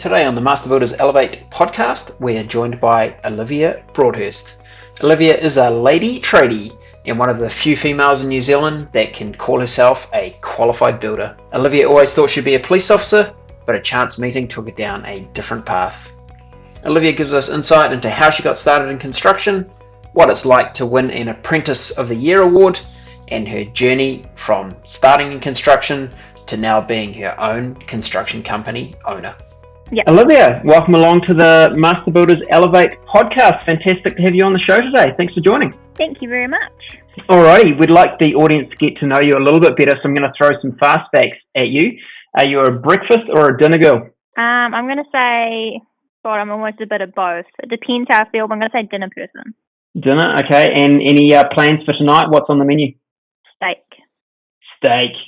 Today on the Master Builders Elevate podcast, we are joined by Olivia Broadhurst. Olivia is a lady tradie and one of the few females in New Zealand that can call herself a qualified builder. Olivia always thought she'd be a police officer, but a chance meeting took her down a different path. Olivia gives us insight into how she got started in construction, what it's like to win an Apprentice of the Year award, and her journey from starting in construction to now being her own construction company owner. Yeah. Olivia, welcome along to the Master Builders Elevate podcast. Fantastic to have you on the show today. Thanks for joining. Thank you very much. Alrighty, we'd like the audience to get to know you a little bit better, so I'm going to throw some fastbacks at you. Are you a breakfast or a dinner girl? I'm going to say, I'm almost a bit of both. It depends how I feel, but I'm going to say dinner person. Dinner, okay. And any plans for tonight? What's on the menu? Steak.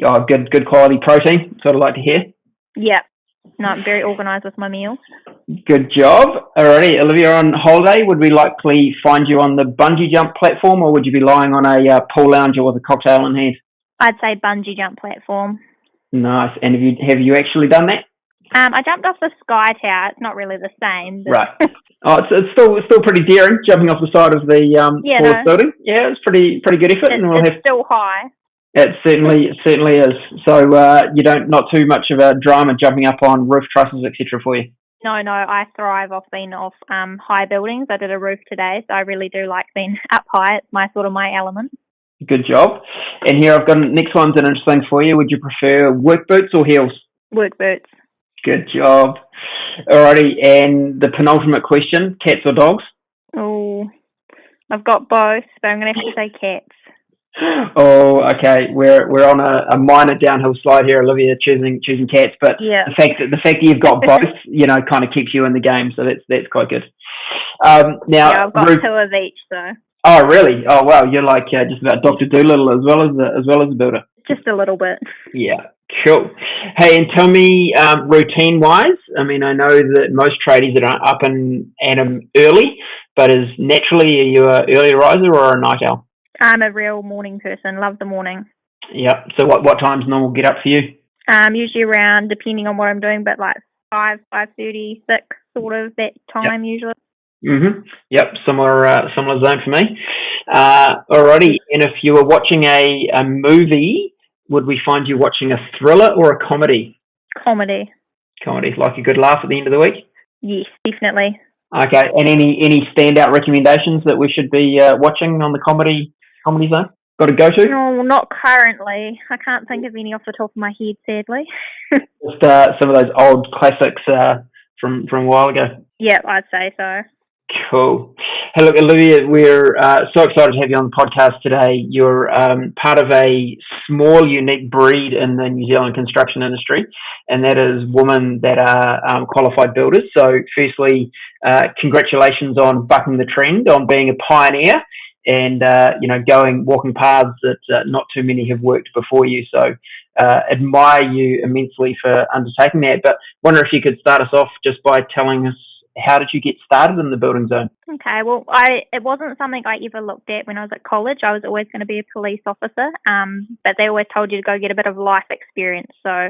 Oh, good quality protein. That's what I'd like to hear. Yeah. No, I'm very organised with my meals. Good job. Alrighty, Olivia, on holiday, would we likely find you on the bungee jump platform, or would you be lying on a pool lounger with a cocktail in hand? I'd say bungee jump platform. Nice. And have you actually done that? I jumped off the Sky Tower. It's not really the same. But Right. Oh, it's still pretty daring, jumping off the side of the tallest building. Yeah, it's pretty good effort. It's still high. It certainly is. So not too much of a drama jumping up on roof trusses, etc. for you. No, I thrive off being off high buildings. I did a roof today, so I really do like being up high. It's my element. Good job. And here I've got next one's an interesting for you. Would you prefer work boots or heels? Work boots. Good job. Alrighty, and the penultimate question: cats or dogs? Oh, I've got both, but I'm going to have to say cats. Oh, okay. We're on a minor downhill slide here, Olivia, choosing cats, but yeah. the fact that you've got both, kind of keeps you in the game, so that's quite good. Now, I've got two of each, so. Oh, really? Oh, wow. You're like just about Dr. Dolittle as well as a builder. Just a little bit. Yeah, cool. Hey, and tell me, routine-wise, I mean, I know that most tradies are up and early, but are you an early riser or a night owl? I'm a real morning person. Love the morning. Yep. So what time's normal get up for you? Usually around, depending on what I'm doing, but like 5:30, 6, sort of that time usually. Mhm. Yep. Similar zone for me. Alrighty. And if you were watching a movie, would we find you watching a thriller or a comedy? Comedy. Like a good laugh at the end of the week? Yes, definitely. Okay. And any standout recommendations that we should be watching on the comedy zone? Got to go to? No, not currently. I can't think of any off the top of my head, sadly. Just some of those old classics from a while ago. Yeah, I'd say so. Cool. Hey, look, Olivia, we're so excited to have you on the podcast today. You're part of a small, unique breed in the New Zealand construction industry, and that is women that are qualified builders. So, firstly, congratulations on bucking the trend, on being a pioneer, and walking paths that not too many have worked before you. So, admire you immensely for undertaking that. But wonder if you could start us off just by telling us, how did you get started in the building zone? Okay, well, it wasn't something I ever looked at when I was at college. I was always going to be a police officer, but they always told you to go get a bit of life experience. So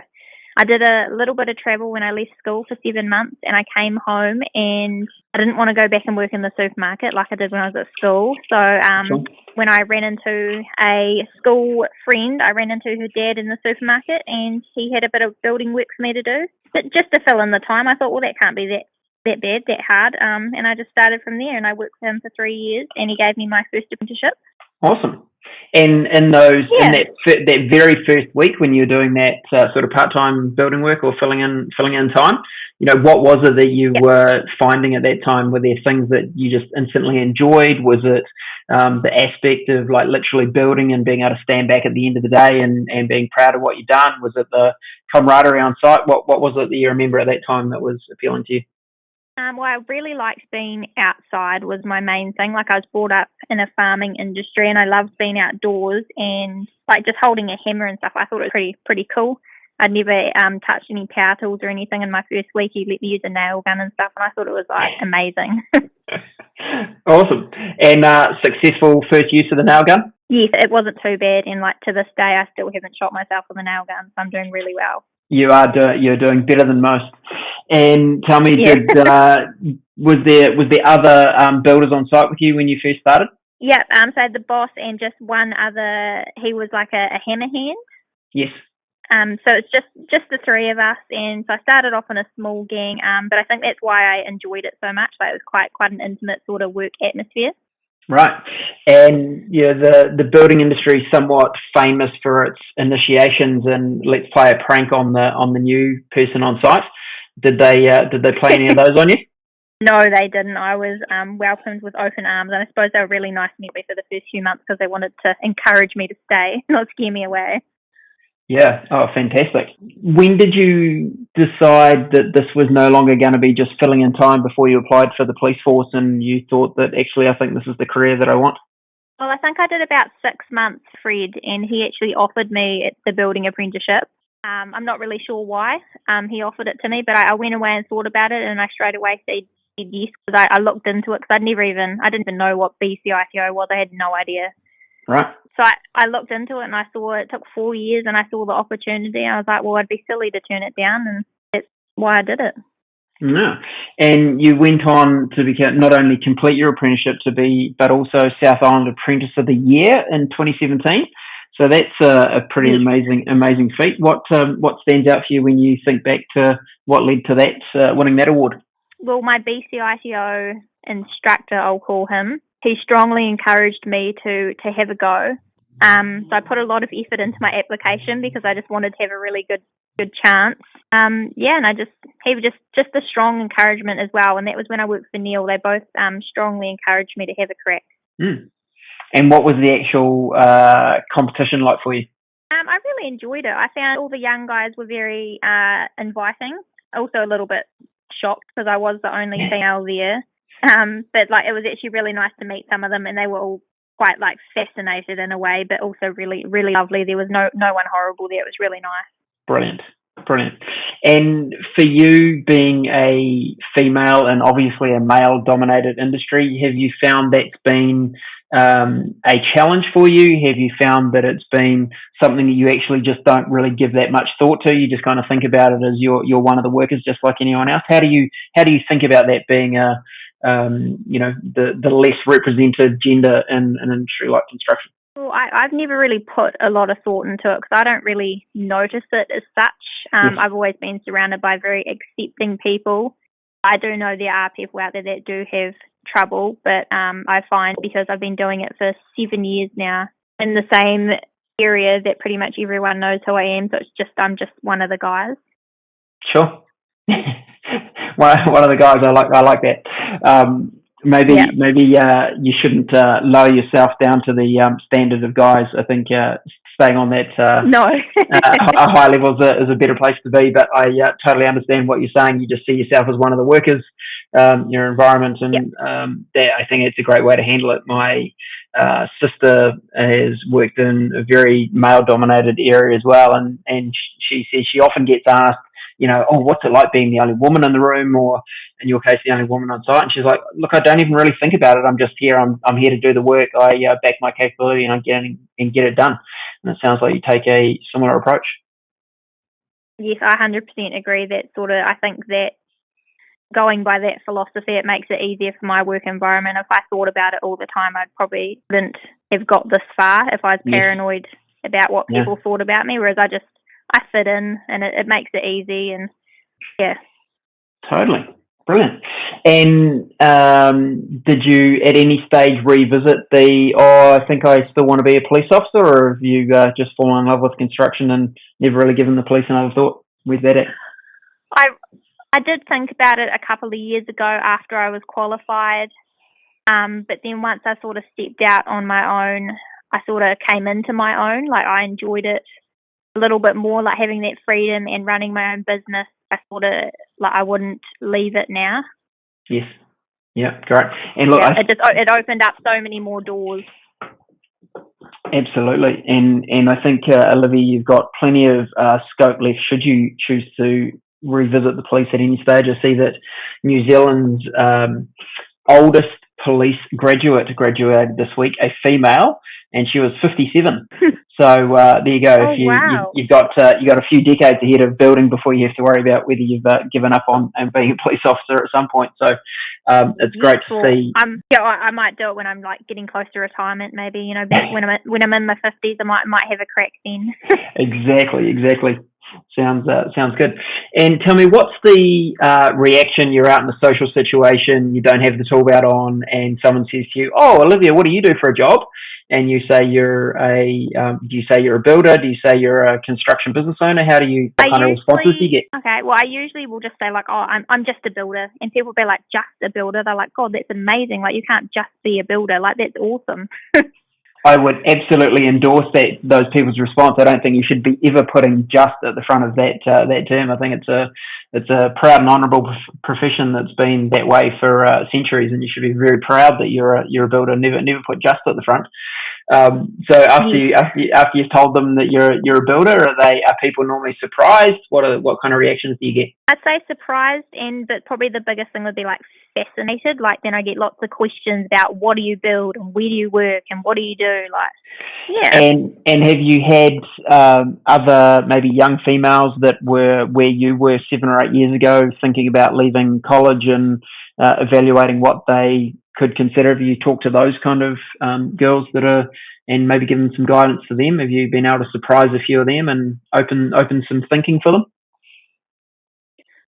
I did a little bit of travel when I left school for 7 months, and I came home and I didn't want to go back and work in the supermarket like I did when I was at school. So when I ran into a school friend, I ran into her dad in the supermarket, and he had a bit of building work for me to do. But just to fill in the time, I thought, well, that can't be that bad, that hard, and I just started from there, and I worked for him for 3 years, and he gave me my first apprenticeship. Awesome. And in that very first week when you were doing that sort of part-time building work or filling in time, what was it that you were finding at that time? Were there things that you just instantly enjoyed? Was it the aspect of like literally building and being able to stand back at the end of the day and being proud of what you've done? Was it the camaraderie on site? What was it that you remember at that time that was appealing to you? Well, I really liked being outside was my main thing. Like, I was brought up in a farming industry, and I loved being outdoors and like just holding a hammer and stuff. I thought it was pretty cool. I'd never touched any power tools or anything. In my first week, he let me use a nail gun and stuff, and I thought it was like amazing. Awesome. And successful first use of the nail gun? Yes, it wasn't too bad, and like to this day, I still haven't shot myself with a nail gun, so I'm doing really well. You're doing better than most. And tell me, Yeah. was there other builders on site with you when you first started? Yeah, so the boss and just one other, he was like a hammer hand. Yes. So it's just the three of us, and so I started off in a small gang, but I think that's why I enjoyed it so much. Like, it was quite an intimate sort of work atmosphere. Right. And the building industry is somewhat famous for its initiations and let's play a prank on the new person on site. Did they play any of those on you? No, they didn't. I was welcomed with open arms, and I suppose they were really nice to me for the first few months because they wanted to encourage me to stay, not scare me away. Yeah. Oh, fantastic. When did you decide that this was no longer going to be just filling in time before you applied for the police force and you thought that actually I think this is the career that I want? Well, I think I did about 6 months, Fred, and he actually offered me the building apprenticeship. I'm not really sure why he offered it to me, but I went away and thought about it, and I straight away said yes because I looked into it because I didn't even know what BCITO was. I had no idea. Right. So I looked into it and I saw it took 4 years and I saw the opportunity. And I was like, well, I'd be silly to turn it down, and that's why I did it. No. And you went on to become not only complete your apprenticeship but also South Island Apprentice of the Year in 2017. So that's a pretty amazing feat. What stands out for you when you think back to what led to that winning that award? Well, my BCITO instructor, I'll call him, he strongly encouraged me to have a go. So I put a lot of effort into my application because I just wanted to have a really good chance. And he was just a strong encouragement as well. And that was when I worked for Neil. They both strongly encouraged me to have a crack. Mm. And what was the actual competition like for you? I really enjoyed it. I found all the young guys were very inviting. Also a little bit shocked because I was the only female there. But it was actually really nice to meet some of them, and they were all quite fascinated in a way, but also really, really lovely. There was no one horrible there. It was really nice. Brilliant. And for you, being a female and obviously a male-dominated industry, have you found that's been a challenge for you? Have you found that it's been something that you actually just don't really give that much thought to? You just kind of think about it as you're one of the workers, just like anyone else. How do you think about that being the less represented gender in an industry like construction? Well, I've never really put a lot of thought into it because I don't really notice it as such. Yes. I've always been surrounded by very accepting people. I do know there are people out there that do have trouble, but I find because I've been doing it for 7 years now in the same area that pretty much everyone knows who I am, so I'm just one of the guys. Sure. one of the guys, I like that. Maybe you shouldn't lower yourself down to the standard of guys. I think staying on that a high level is a better place to be. But I totally understand what you're saying. You just see yourself as one of the workers, your environment, and that I think it's a great way to handle it. My sister has worked in a very male-dominated area as well, and she says she often gets asked, oh, what's it like being the only woman in the room, or in your case, the only woman on site? And she's like, look, I don't even really think about it. I'm just here. I'm here to do the work. I back my capability and I get in and get it done. And it sounds like you take a similar approach. Yes, I 100% agree. I think that going by that philosophy, it makes it easier for my work environment. If I thought about it all the time, I probably wouldn't have got this far if I was paranoid about what people thought about me, whereas I fit in and it makes it easy. And Totally. Brilliant. And did you at any stage revisit I think I still want to be a police officer, or have you just fallen in love with construction and never really given the police another thought? Where's that at? I did think about it a couple of years ago after I was qualified, but then once I sort of stepped out on my own, I sort of came into my own. I enjoyed it a little bit more, having that freedom and running my own business. I thought I wouldn't leave it now. Yes. Yeah, great. And look, it opened up so many more doors. Absolutely. And I think, Olivia, you've got plenty of scope left should you choose to revisit the police at any stage. I see that New Zealand's oldest police graduated this week, a female, and she was 57. So there you go. Oh, wow. You've got a few decades ahead of building before you have to worry about whether you've given up on and being a police officer at some point. So it's great to see. I might do it when I'm like getting close to retirement. Maybe, you know, when I'm in my 50s, I might have a crack then. Exactly. Sounds good. And tell me, what's the reaction? You're out in a social situation, you don't have the tool belt on, and someone says to you, "Oh, Olivia, what do you do for a job?" And you say you're do you say you're a builder? Do you say you're a construction business owner? What kind of responses do you get? Okay, well, I usually will just say like, "Oh, I'm just a builder," and people will be like, "Just a builder?" They're like, "God, that's amazing! Like, you can't just be a builder. Like, that's awesome." I would absolutely endorse those people's response. I don't think you should be ever putting "just" at the front of that term. I think it's a proud and honourable profession that's been that way for centuries, and you should be very proud that you're a builder. Never put "just" at the front. So after you've told them that you're a builder, are people normally surprised? What kind of reactions do you get? I'd say surprised, but probably the biggest thing would be like fascinated. Like, then I get lots of questions about what do you build and where do you work and what do you do? Like, yeah. And have you had other maybe young females that were where you were 7 or 8 years ago, thinking about leaving college and evaluating what they could consider? Have you talked to those kind of girls and maybe given some guidance to them? Have you been able to surprise a few of them and open some thinking for them?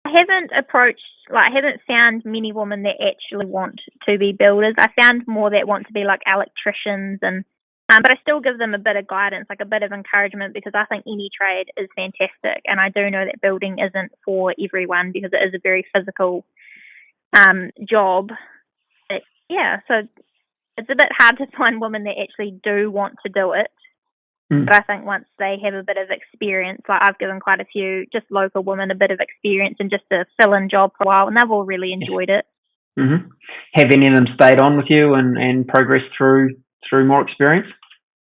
I haven't found many women that actually want to be builders. I found more that want to be like electricians, and but I still give them a bit of guidance, like a bit of encouragement, because I think any trade is fantastic, and I do know that building isn't for everyone because it is a very physical job. But, yeah, so it's a bit hard to find women that actually do want to do it. But I think once they have a bit of experience, like I've given quite a few just local women a bit of experience and just a fill-in job for a while, and they've all really enjoyed it. Mm-hmm. Have any of them stayed on with you and progressed through more experience?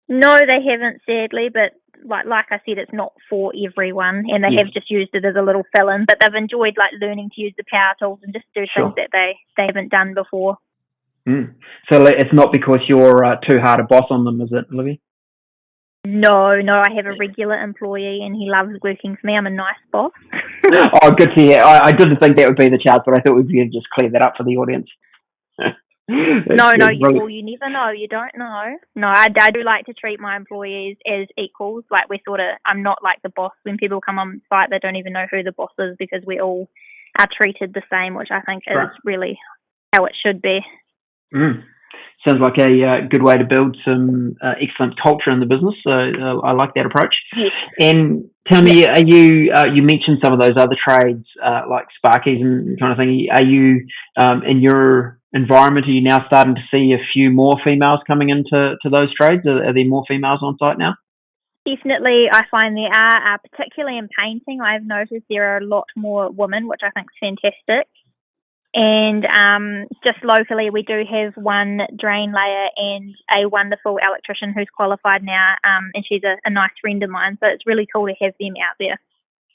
No, they haven't, sadly, but like I said, it's not for everyone, and they have just used it as a little fill-in, but they've enjoyed like learning to use the power tools and just do things that they haven't done before. So it's not because you're too hard a boss on them, is it, Olivia? No, I have a regular employee and he loves working for me. I'm a nice boss. Oh, good to hear. I didn't think that would be the chance, but I thought we'd just clear that up for the audience. You never know. You don't know. No, I do like to treat my employees as equals. Like I'm not like the boss. When people come on site, they don't even know who the boss is because we all are treated the same, which I think is really how it should be. Sounds like a good way to build some excellent culture in the business. So I like that approach. Yes. And tell me, are you mentioned some of those other trades like sparkies and kind of thing. Are you in your environment? Are you now starting to see a few more females coming into those trades? Are there more females on site now? Definitely, I find there are, particularly in painting. I've noticed there are a lot more women, which I think is fantastic. And just locally, we do have one drain layer and a wonderful electrician who's qualified now, and she's a nice friend of mine. So it's really cool to have them out there.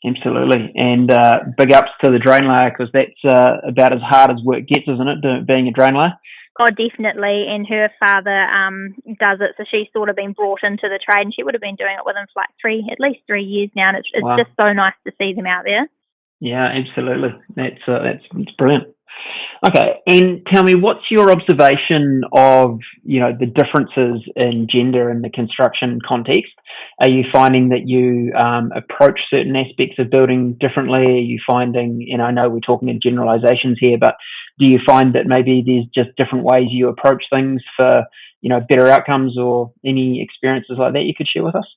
Absolutely, and big ups to the drain layer, because that's about as hard as work gets, isn't it, being a drain layer? Oh, definitely, and her father does it, so she's sort of been brought into the trade, and she would have been doing it with him for like at least 3 years now, and it's just so nice to see them out there. Yeah, absolutely. That's brilliant. Okay, and tell me, what's your observation of, the differences in gender in the construction context? Are you finding that you approach certain aspects of building differently? Are you finding, I know we're talking in generalizations here, but do you find that maybe there's just different ways you approach things for, better outcomes, or any experiences like that you could share with us?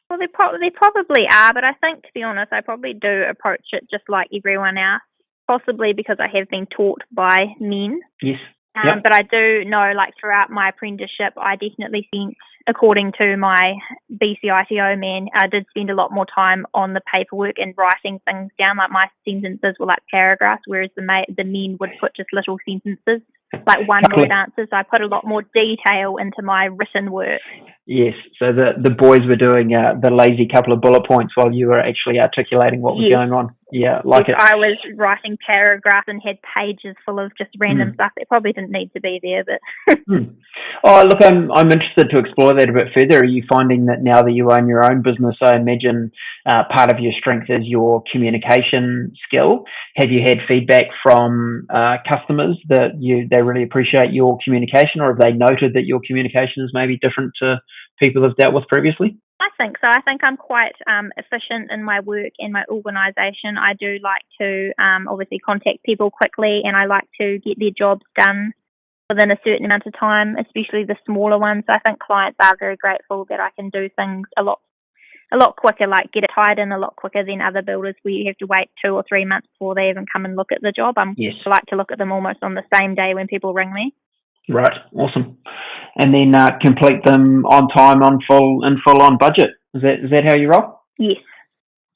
Well, they probably are, but I think, to be honest, I probably do approach it just like everyone else. Possibly because I have been taught by men. Yes. Yep. But I do know, like, throughout my apprenticeship, I definitely think, according to my BCITO man, I did spend a lot more time on the paperwork and writing things down. Like, my sentences were like paragraphs, whereas the men would put just little sentences, like one-word answers. So I put a lot more detail into my written work. Yes, so the boys were doing the lazy couple of bullet points while you were actually articulating what was going on. Yeah, like if I was writing paragraphs and had pages full of just random stuff, it probably didn't need to be there. But Oh, look, I'm interested to explore that a bit further. Are you finding that now that you own your own business, I imagine part of your strength is your communication skill? Have you had feedback from customers that they really appreciate your communication, or have they noted that your communication is maybe different to people have dealt with previously? I think so. I think I'm quite efficient in my work and my organisation. I do like to obviously contact people quickly, and I like to get their jobs done within a certain amount of time, especially the smaller ones. I think clients are very grateful that I can do things a lot quicker, like get it tied in a lot quicker than other builders where you have to wait 2 or 3 months before they even come and look at the job. Yes. I like to look at them almost on the same day when people ring me. Right, awesome. And then complete them on time, on full, and full on budget. Is that how you roll? Yes.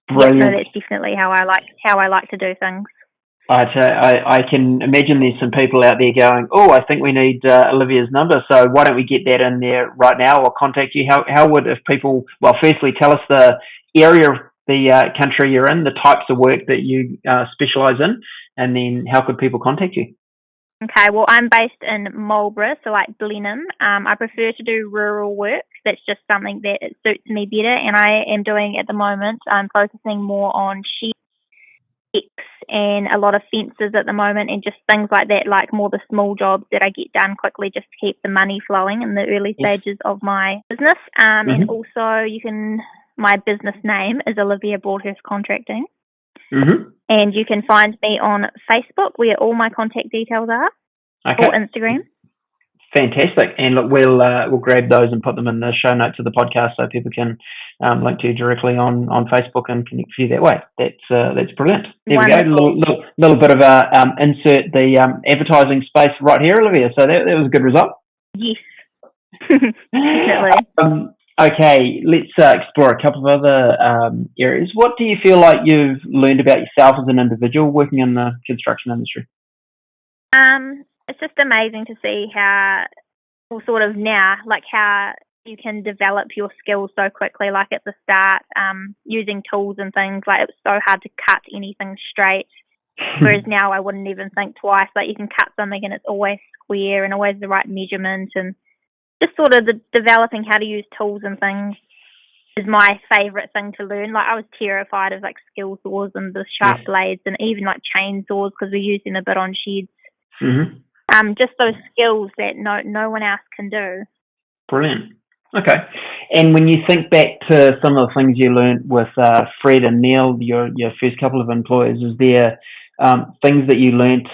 Brilliant. Yes, no, that's definitely how I like to do things. I can imagine there's some people out there going, oh, I think we need Olivia's number, so why don't we get that in there right now or contact you? How would, if people, well, firstly, tell us the area of the country you're in, the types of work that you specialise in, and then how could people contact you? Okay, well, I'm based in Marlborough, so like Blenheim. I prefer to do rural work. That's just something that it suits me better, and I am doing at the moment. I'm focusing more on sheds and a lot of fences at the moment, and just things like that, like more the small jobs that I get done quickly just to keep the money flowing in the early stages of my business. And also, my business name is Olivia Broadhurst Contracting. And you can find me on Facebook, where all my contact details are, or Instagram. Fantastic. And look, we'll grab those and put them in the show notes of the podcast so people can link to you directly on Facebook and connect with you that way. That's brilliant. There Wonderful. we go. Little bit of insert the advertising space right here, Olivia. So that was a good result. Yes, definitely. Okay, let's explore a couple of other areas. What do you feel like you've learned about yourself as an individual working in the construction industry? It's just amazing to see how, well, sort of now, like how you can develop your skills so quickly. Like at the start, using tools and things, like it was so hard to cut anything straight. Whereas now I wouldn't even think twice. Like you can cut something and it's always square and always the right measurement, and just sort of developing how to use tools and things is my favourite thing to learn. Like I was terrified of like skill saws and the sharp blades and even like chainsaws because we're using a bit on sheds. Just those skills that no one else can do. Brilliant. Okay. And when you think back to some of the things you learned with Fred and Neil, your first couple of employers, is there things that you learnt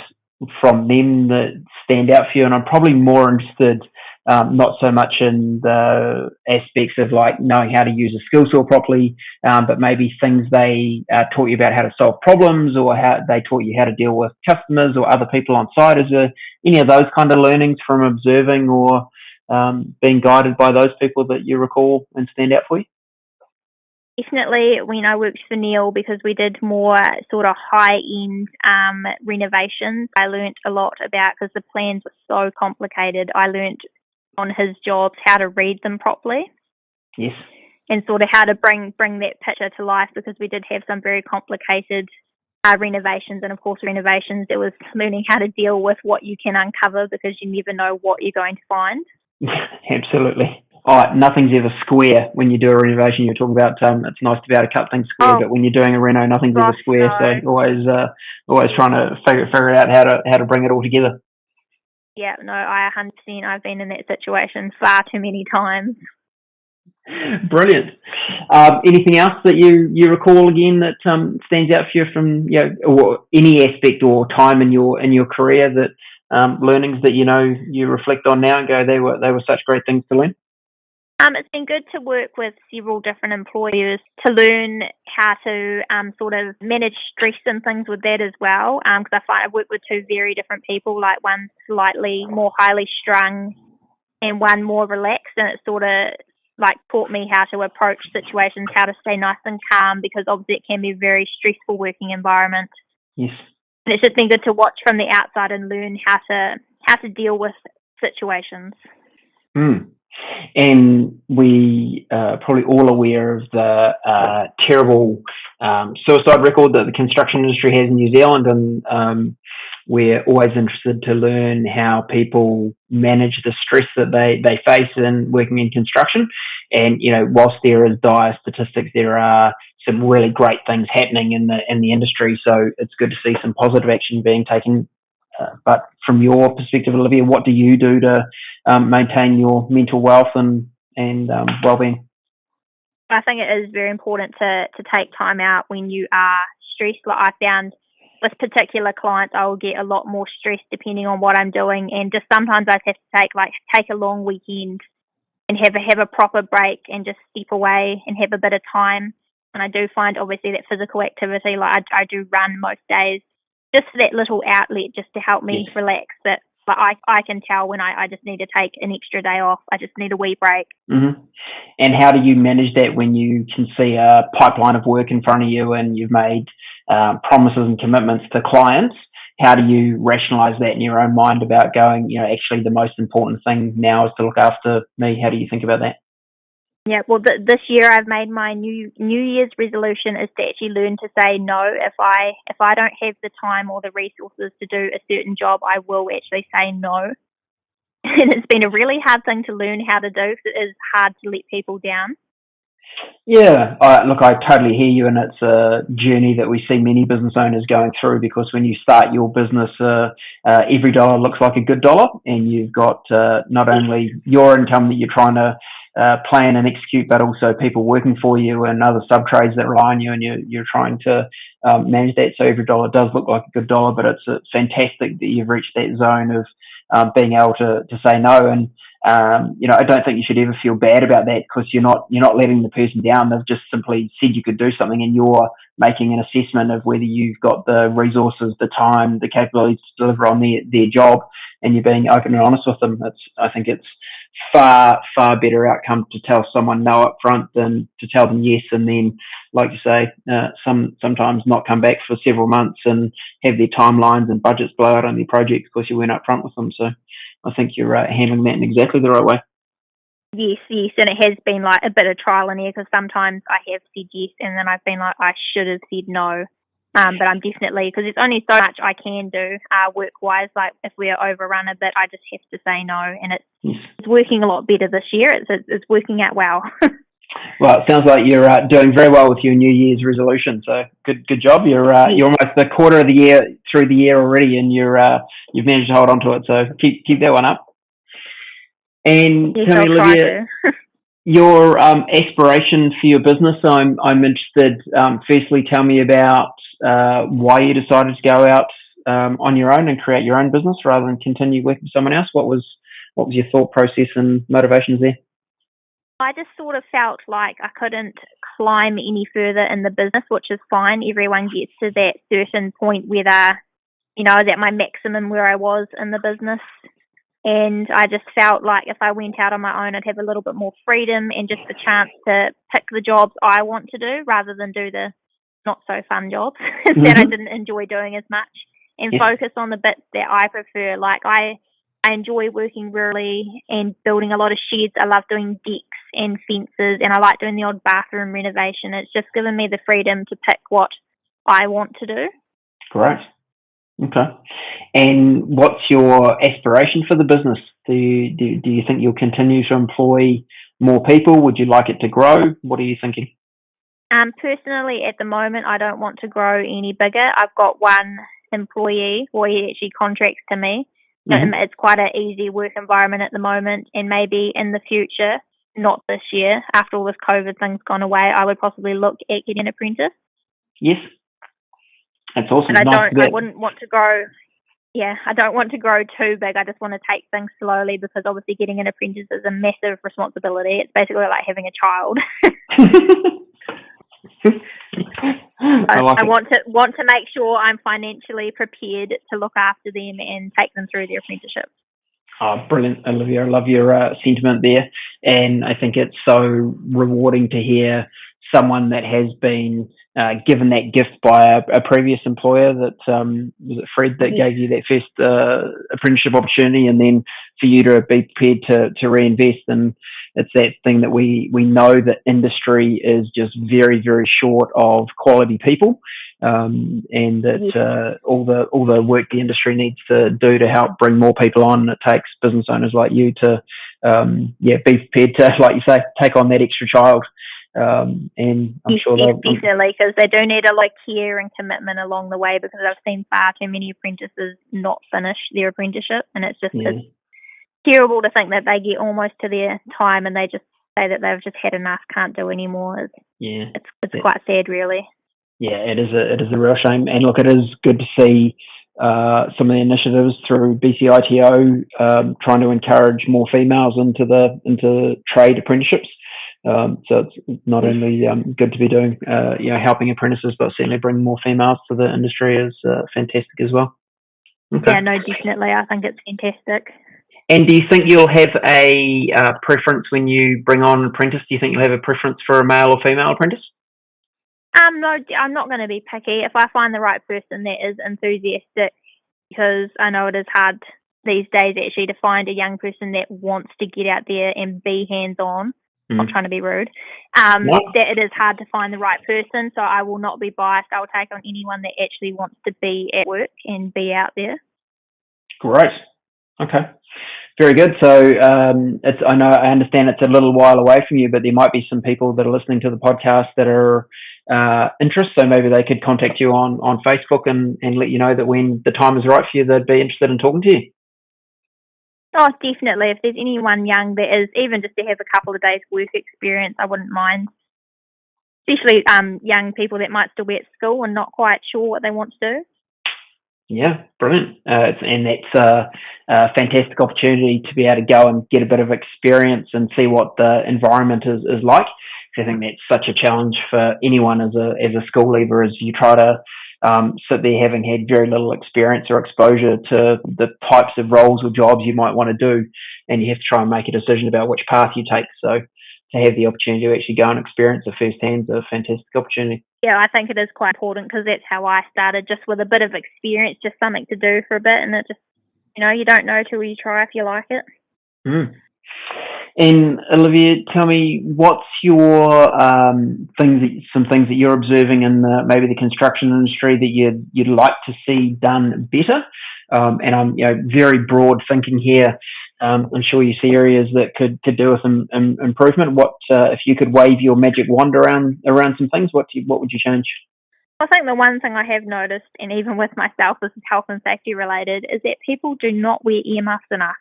from them that stand out for you? And I'm probably more interested not so much in the aspects of like knowing how to use a skill saw properly, but maybe things they taught you about how to solve problems, or how they taught you how to deal with customers or other people on site. Is there any of those kind of learnings from observing or being guided by those people that you recall and stand out for you? Definitely when I worked for Neil, because we did more sort of high-end renovations, I learnt a lot about, because the plans were so complicated, I learnt on his jobs how to read them properly. Yes. And sort of how to bring that picture to life, because we did have some very complicated renovations, and of course renovations, it was learning how to deal with what you can uncover, because you never know what you're going to find. Absolutely. Nothing's ever square when you do a renovation. You're talking about it's nice to be able to cut things square, but when you're doing a reno, nothing's ever square. No. So always trying to figure out how to bring it all together. Yeah, no, I 100%. I've been in that situation far too many times. Brilliant. Anything else that you recall again that stands out for you from or any aspect or time in your career that learnings that you reflect on now and go they were such great things to learn? It's been good to work with several different employers to learn how to sort of manage stress and things with that as well. Because I find I've worked with two very different people, like one slightly more highly strung and one more relaxed, and it sort of like taught me how to approach situations, how to stay nice and calm, because obviously it can be a very stressful working environment. Yes. And it's just been good to watch from the outside and learn how to deal with situations. And we probably all aware of the terrible suicide record that the construction industry has in New Zealand, and we're always interested to learn how people manage the stress that they face in working in construction. And whilst there is dire statistics, there are some really great things happening in the industry. So it's good to see some positive action being taken. But from your perspective, Olivia, what do you do to maintain your mental wealth and well-being? I think it is very important to take time out when you are stressed. Like I found with particular clients, I will get a lot more stressed depending on what I'm doing, and just sometimes I have to take a long weekend and have a proper break and just step away and have a bit of time. And I do find obviously that physical activity, like I do run most days, just that little outlet just to help me relax. That I can tell when I just need to take an extra day off. I just need a wee break. Mm-hmm. And how do you manage that when you can see a pipeline of work in front of you and you've made promises and commitments to clients? How do you rationalise that in your own mind about going, actually the most important thing now is to look after me? How do you think about that? Yeah, well, this year I've made my New Year's resolution is to actually learn to say no. If I don't have the time or the resources to do a certain job, I will actually say no. And it's been a really hard thing to learn how to do, because it is hard to let people down. Yeah, look, I totally hear you, and it's a journey that we see many business owners going through, because when you start your business, every dollar looks like a good dollar, and you've got not only your income that you're trying to plan and execute, but also people working for you and other sub-trades that rely on you, and you're trying to manage that. So every dollar does look like a good dollar, but it's fantastic that you've reached that zone of being able to say no. And I don't think you should ever feel bad about that, because you're not letting the person down. They've just simply said you could do something, and you're making an assessment of whether you've got the resources, the time, the capabilities to deliver on their job, and you're being open and honest with them. I think it's far better outcome to tell someone no up front than to tell them yes, and then, like you say, sometimes not come back for several months and have their timelines and budgets blow out on their projects because you weren't up front with them. So I think you're handling that in exactly the right way. Yes, and it has been like a bit of trial and error, because sometimes I have said yes and then I've been like, I should have said no. But I'm definitely, because there's only so much I can do work-wise. Like if we're overrun a bit, I just have to say no, and it's working a lot better this year. It's working out well. Well, it sounds like you're doing very well with your New Year's resolution. So good job. You're almost a quarter of the year through the year already, and you've managed to hold on to it. So keep that one up. And yes, tell me, Olivia, your aspiration for your business. I'm interested. Firstly, tell me about why you decided to go out on your own and create your own business rather than continue working for someone else. What was your thought process and motivations there? I just sort of felt like I couldn't climb any further in the business, which is fine. Everyone gets to that certain point where they're, at my maximum where I was in the business. And I just felt like if I went out on my own, I'd have a little bit more freedom and just the chance to pick the jobs I want to do rather than do the not so fun jobs that I didn't enjoy doing as much, and focus on the bits that I prefer. Like I enjoy working rurally and building a lot of sheds. I love doing decks and fences, and I like doing the odd bathroom renovation. It's just given me the freedom to pick what I want to do. Great. Okay. And what's your aspiration for the business? Do you think you'll continue to employ more people? Would you like it to grow? What are you thinking? Personally, at the moment, I don't want to grow any bigger. I've got one employee, or he actually contracts to me. It's quite an easy work environment at the moment, and maybe in the future, not this year, after all this COVID thing's gone away, I would possibly look at getting an apprentice. Yes. That's awesome. And I wouldn't want to grow. Yeah, I don't want to grow too big. I just want to take things slowly, because obviously getting an apprentice is a massive responsibility. It's basically like having a child. I want to make sure I'm financially prepared to look after them and take them through their apprenticeship. Oh, brilliant, Olivia. I love your sentiment there. And I think it's so rewarding to hear someone that has been given that gift by a previous employer. That was it Fred that gave you that first apprenticeship opportunity, and then for you to be prepared to reinvest. And it's that thing that we know that industry is just very, very short of quality people, and that all the work the industry needs to do to help bring more people on. It takes business owners like you to be prepared to, like you say, take on that extra child. And I'm sure they'll definitely, because they do need a lot of care and commitment along the way, because I've seen far too many apprentices not finish their apprenticeship, and it's just it's terrible to think that they get almost to their time and they just say that they've just had enough, can't do anymore. It's quite sad, really. Yeah, it is a real shame. And look, it is good to see some of the initiatives through BCITO trying to encourage more females into trade apprenticeships. So it's not only good to be doing, helping apprentices, but certainly bringing more females to the industry is fantastic as well. Okay. Yeah, no, definitely. I think it's fantastic. And do you think you'll have a preference when you bring on an apprentice? Do you think you'll have a preference for a male or female apprentice? No, I'm not going to be picky. If I find the right person that is enthusiastic, because I know it is hard these days actually to find a young person that wants to get out there and be hands-on. Not trying to be rude. That it is hard to find the right person, so I will not be biased. I will take on anyone that actually wants to be at work and be out there. Great. Okay. Very good. So I understand it's a little while away from you, but there might be some people that are listening to the podcast that are interested. So maybe they could contact you on Facebook and let you know that when the time is right for you, they'd be interested in talking to you. Oh, definitely. If there's anyone young that is, even just to have a couple of days work experience, I wouldn't mind. Especially young people that might still be at school and not quite sure what they want to do. Yeah, brilliant. And that's a fantastic opportunity to be able to go and get a bit of experience and see what the environment is like. I think that's such a challenge for anyone as a school leaver, as you try to sit there having had very little experience or exposure to the types of roles or jobs you might want to do, and you have to try and make a decision about which path you take. So to have the opportunity to actually go and experience it firsthand is a fantastic opportunity. Yeah, I think it is quite important, because that's how I started, just with a bit of experience, just something to do for a bit, and it just, you don't know till you try if you like it. And Olivia, tell me, what's your some things that you're observing in maybe the construction industry that you'd like to see done better? And I'm very broad thinking here. I'm sure you see areas that could do with improvement. What if you could wave your magic wand around some things? What would you change? I think the one thing I have noticed, and even with myself, this is health and safety related, is that people do not wear earmuffs enough.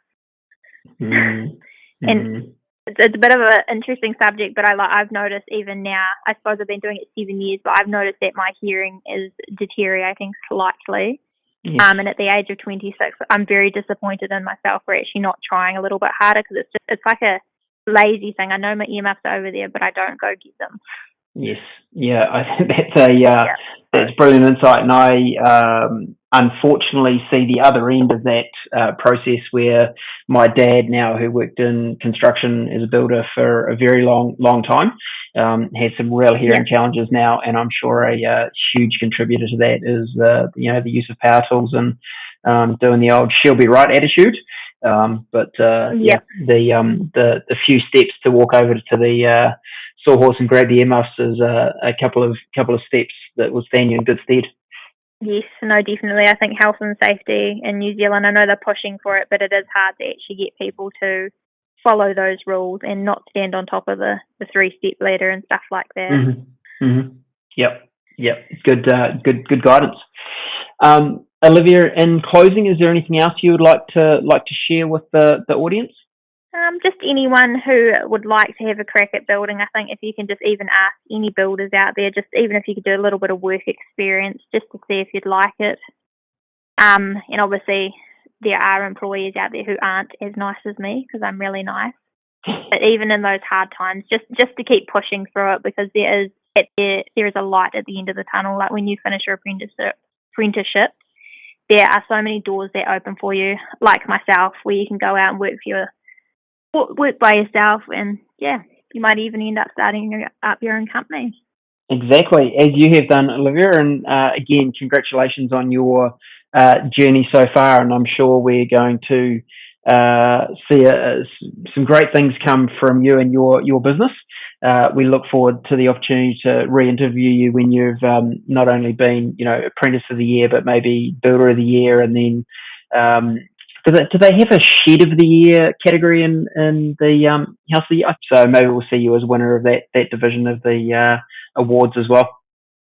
And it's a bit of an interesting subject, but I've noticed even now, I suppose I've been doing it 7 years, but I've noticed that my hearing is deteriorating slightly. Yes. And at the age of 26, I'm very disappointed in myself for actually not trying a little bit harder, because it's like a lazy thing. I know my earmuffs are over there, but I don't go get them. Yes, yeah, I think that's brilliant insight, and I unfortunately see the other end of that process, where my dad now, who worked in construction as a builder for a very long time, has some real hearing challenges now, and I'm sure a huge contributor to that is the use of power tools and doing the old "she'll be right" attitude. The few steps to walk over to the sawhorse and grab the earmuffs is a couple of steps that will stand you in good stead. Yes, no, definitely. I think health and safety in New Zealand, I know they're pushing for it, but it is hard to actually get people to follow those rules and not stand on top of the 3-step ladder and stuff like that. Yep. Good guidance. Olivia, in closing, is there anything else you would like to share with the audience? Just anyone who would like to have a crack at building. I think if you can just even ask any builders out there, just even if you could do a little bit of work experience, just to see if you'd like it. And obviously there are employees out there who aren't as nice as me, because I'm really nice. But even in those hard times, just to keep pushing through it, because there is a light at the end of the tunnel. Like when you finish your apprenticeship, there are so many doors that open for you, like myself, where you can go out and work by yourself, and you might even end up starting up your own company. Exactly, as you have done, Olivia. And again, congratulations on your journey so far. And I'm sure we're going to see some great things come from you and your business. We look forward to the opportunity to re-interview you when you've not only been, Apprentice of the Year, but maybe Builder of the Year, and then do they have a Shed of the Year category in the House of the Year? So maybe we'll see you as winner of that division of the awards as well.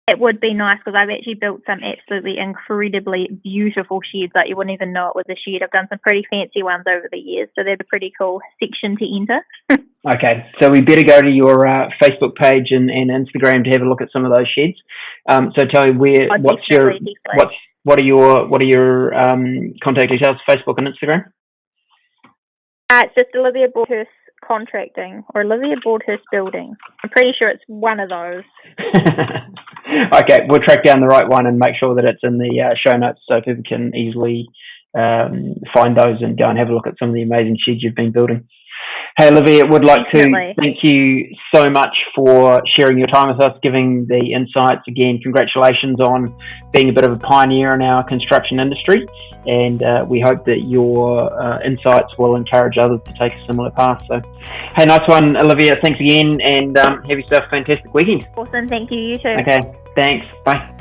It would be nice because I've actually built some absolutely incredibly beautiful sheds that you wouldn't even know it was a shed. I've done some pretty fancy ones over the years, so they're a pretty cool section to enter. Okay, so we better go to your Facebook page and Instagram to have a look at some of those sheds. So tell me what are your contact details? Facebook and Instagram. It's just Olivia Broadhurst Contracting or Olivia Broadhurst Building. I'm pretty sure it's one of those. Okay, we'll track down the right one and make sure that it's in the show notes so people can easily find those and go and have a look at some of the amazing sheds you've been building. Hey, Olivia, would like to thank you so much for sharing your time with us, giving the insights. Again, congratulations on being a bit of a pioneer in our construction industry, and we hope that your insights will encourage others to take a similar path. So, hey, nice one, Olivia. Thanks again, and have yourself a fantastic weekend. Awesome. Thank you. You too. Okay, thanks. Bye.